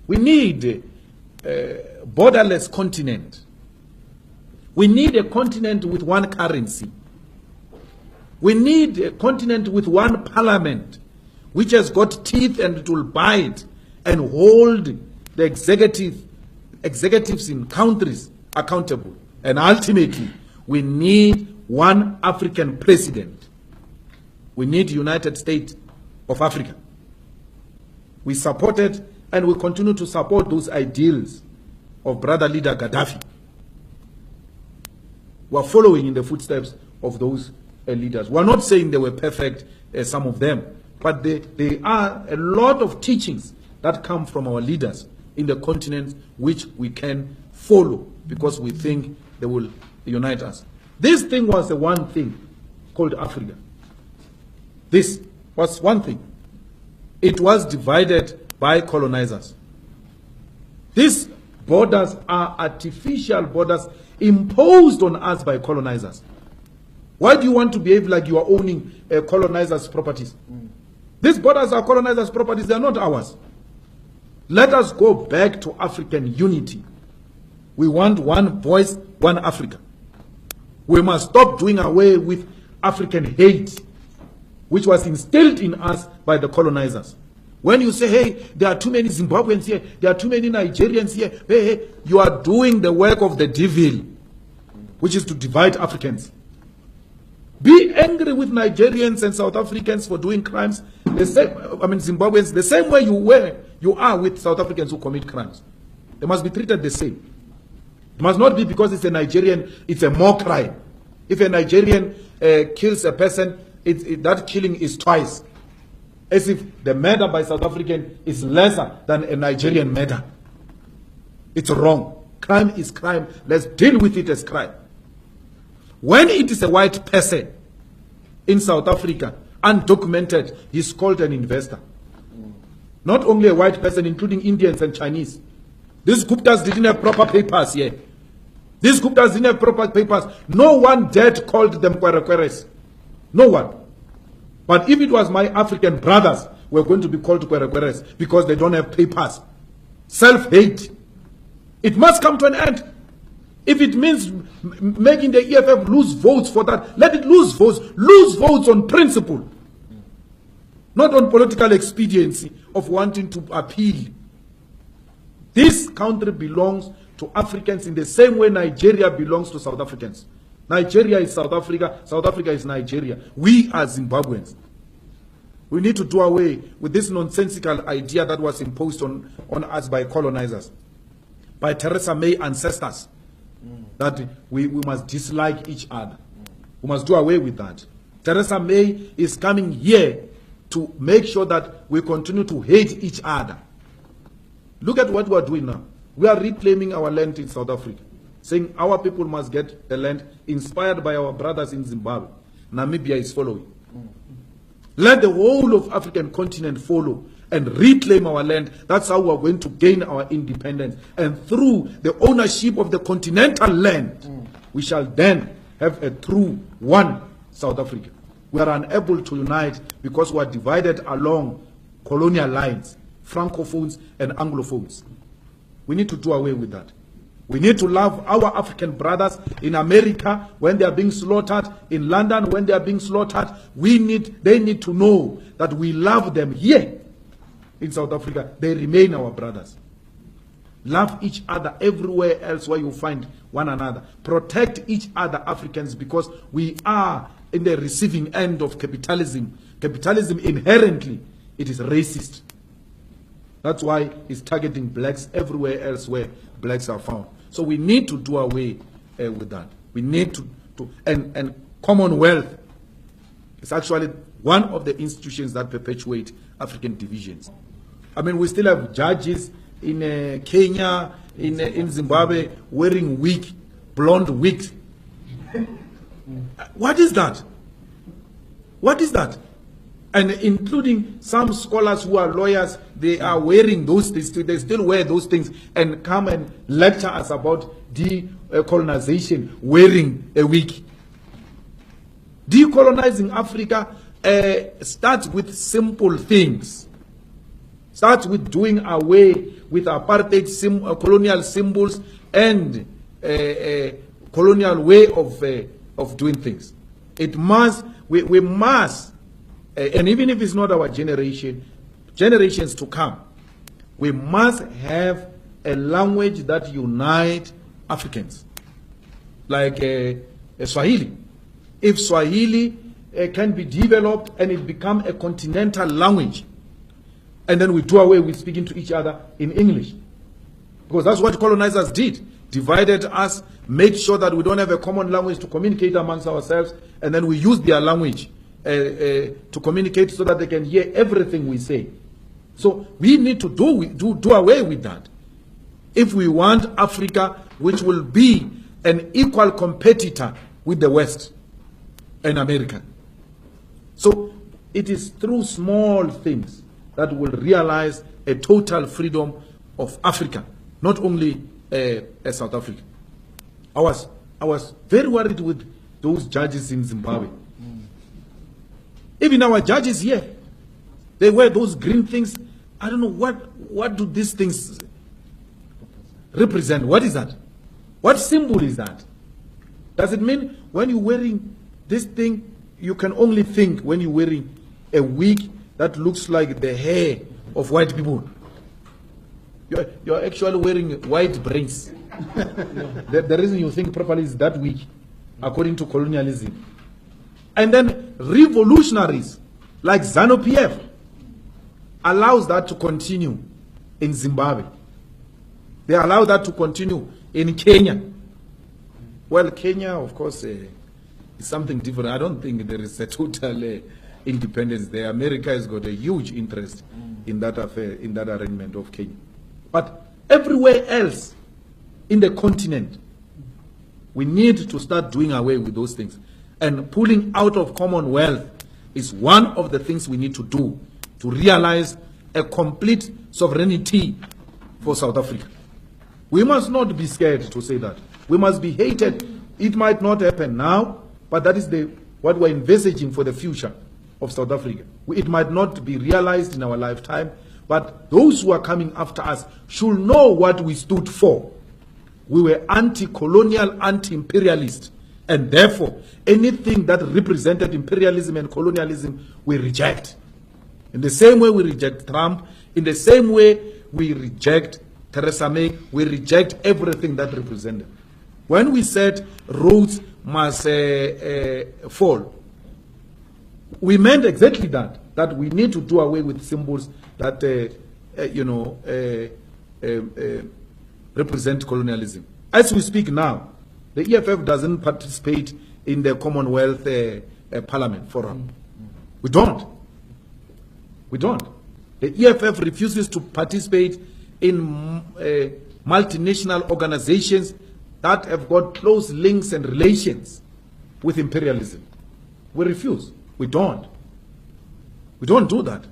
We need a borderless continent. We need a continent with one currency. We need a continent with one parliament, which has got teeth and it will bite and hold the executives in countries accountable. And ultimately, we need one African president. We need United States of Africa. We supported and we continue to support those ideals of brother leader Gaddafi. We are following in the footsteps of those leaders. We are not saying they were perfect, some of them, but there are a lot of teachings that come from our leaders in the continent which we can follow because we think they will unite us. This thing was the one thing called Africa. This was one thing. It was divided by colonizers. These borders are artificial borders imposed on us by colonizers. Why do you want to behave like you are owning colonizers' properties? These borders are colonizers' properties, they are not ours. Let us go back to African unity. We want one voice, one Africa. We must stop doing away with African hate, which was instilled in us by the colonizers. When you say, hey, there are too many Zimbabweans here, there are too many Nigerians here, hey, you are doing the work of the devil, which is to divide Africans. Be angry with Nigerians and South Africans for doing crimes, the same, Zimbabweans, the same way you are with South Africans who commit crimes. They must be treated the same. It must not be because it's a Nigerian, it's a more crime. If a Nigerian kills a person, that killing is twice. As if the murder by South African is lesser than a Nigerian murder. It's wrong. Crime is crime. Let's deal with it as crime. When it is a white person in South Africa, undocumented, he's called an investor. Not only a white person, including Indians and Chinese. These Guptas didn't have proper papers here. These Guptas didn't have proper papers. No one dared called them Kwerekweres. No one. But if it was my African brothers, we're going to be called Kwerekweres because they don't have papers. Self-hate. It must come to an end. If it means making the EFF lose votes for that, let it lose votes. Lose votes on principle. Not on political expediency of wanting to appeal. This country belongs to Africans in the same way Nigeria belongs to South Africans. Nigeria is South Africa. South Africa is Nigeria. We are Zimbabweans. We need to do away with this nonsensical idea that was imposed on us by colonizers, by Theresa May ancestors, that we must dislike each other. We must do away with that. Theresa May is coming here to make sure that we continue to hate each other. Look at what we are doing now. We are reclaiming our land in South Africa, saying our people must get the land inspired by our brothers in Zimbabwe. Namibia is following. Let the whole of African continent follow and reclaim our land. That's how we are going to gain our independence. And through the ownership of the continental land, we shall then have a true one South Africa. We are unable to unite because we are divided along colonial lines, Francophones and Anglophones. We need to do away with that. We need to love our African brothers in America when they are being slaughtered, in London when they are being slaughtered. They need to know that we love them here in South Africa. They remain our brothers. Love each other everywhere else where you find one another. Protect each other, Africans, because we are in the receiving end of capitalism. Capitalism inherently, it is racist. That's why it's targeting blacks everywhere else where blacks are found. So we need to do away with that. We need to and Commonwealth is actually one of the institutions that perpetuate African divisions. I mean, we still have judges in Kenya, in Zimbabwe, wearing blonde wigs. What is that? What is that? And including some scholars who are lawyers, they are wearing those things. They still wear those things and come and lecture us about decolonization, wearing a wig. Decolonizing Africa starts with simple things. Starts with doing away with apartheid colonial symbols and colonial way of doing things. It must, we must, and even if it's not our generation, generations to come, we must have a language that unites Africans, like Swahili. If Swahili can be developed and it become a continental language, and then we do away with speaking to each other in English, because that's what colonizers did. Divided us, made sure that we don't have a common language to communicate amongst ourselves, and then we use their language to communicate so that they can hear everything we say. So we need to do away with that. If we want Africa, which will be an equal competitor with the West and America. So it is through small things that will realize a total freedom of Africa, not only South Africa. I was very worried with those judges in Zimbabwe. Even our judges here, they wear those green things. I don't know what do these things represent. What is that? What symbol is that? Does it mean when you're wearing this thing, you can only think when you're wearing a wig that looks like the hair of white people? You're actually wearing white brains. The reason you think properly is that wig, according to colonialism. And then revolutionaries like ZANU-PF allows that to continue in Zimbabwe. They allow that to continue in Kenya. Well, Kenya, of course, is something different. I don't think there is a total independence there. America has got a huge interest in that affair, in that arrangement of Kenya. But everywhere else in the continent, we need to start doing away with those things. And pulling out of Commonwealth is one of the things we need to do to realize a complete sovereignty for South Africa. We must not be scared to say that. We must be hated. It might not happen now, but that is what we're envisaging for the future of South Africa. It might not be realized in our lifetime, but those who are coming after us should know what we stood for. We were anti-colonial, anti-imperialist, and therefore anything that represented imperialism and colonialism we reject. In the same way we reject Trump, in the same way we reject Theresa May, we reject everything that represented. When we said roads must fall, we meant exactly that we need to do away with symbols that represent colonialism. As we speak now, the EFF doesn't participate in the Commonwealth Parliament Forum. We don't. We don't. The EFF refuses to participate in multinational organizations that have got close links and relations with imperialism. We refuse. We don't. We don't do that.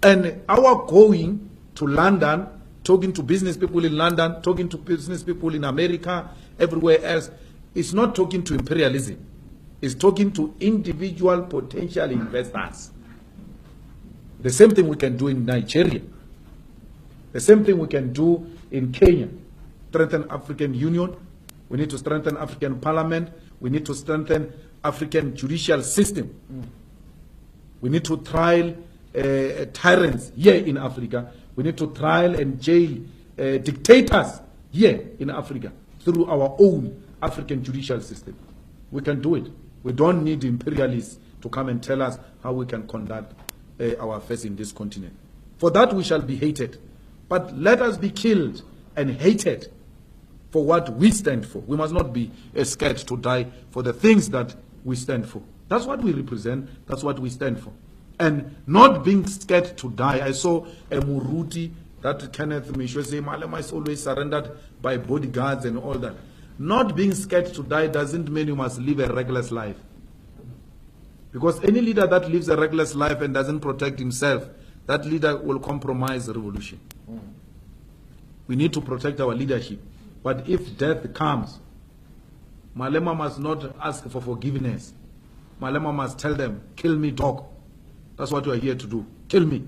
And our going to London, talking to business people in London, talking to business people in America, everywhere else, is not talking to imperialism. It's talking to individual potential investors. The same thing we can do in Nigeria. The same thing we can do in Kenya. Strengthen African Union. We need to strengthen African Parliament. We need to strengthen African judicial system. We need to trial tyrants here in Africa. We need to trial and jail dictators here in Africa through our own African judicial system. We can do it. We don't need imperialists to come and tell us how we can conduct our affairs in this continent. For that we shall be hated. But let us be killed and hated for what we stand for. We must not be scared to die for the things that we stand for. That's what we represent. That's what we stand for. And not being scared to die. I saw a Muruti that Kenneth Mishwe say, Malema is always surrendered by bodyguards and all that. Not being scared to die doesn't mean you must live a reckless life. Because any leader that lives a reckless life and doesn't protect himself, that leader will compromise the revolution. We need to protect our leadership. But if death comes, Malema must not ask for forgiveness. Malema must tell them, kill me, dog. That's what we are here to do. Kill me.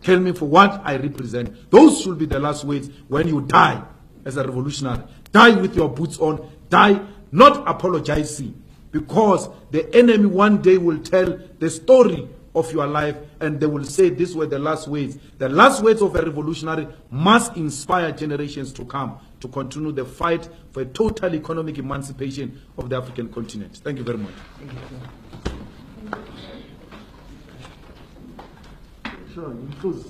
kill me for what I represent. Those should be the last words when you die as a revolutionary. Die with your boots on. Die not apologizing, because the enemy one day will tell the story of your life and they will say these were the last words. The last words of a revolutionary must inspire generations to come to continue the fight for a total economic emancipation of the African continent. Thank you very much. Thank you, sure, you close.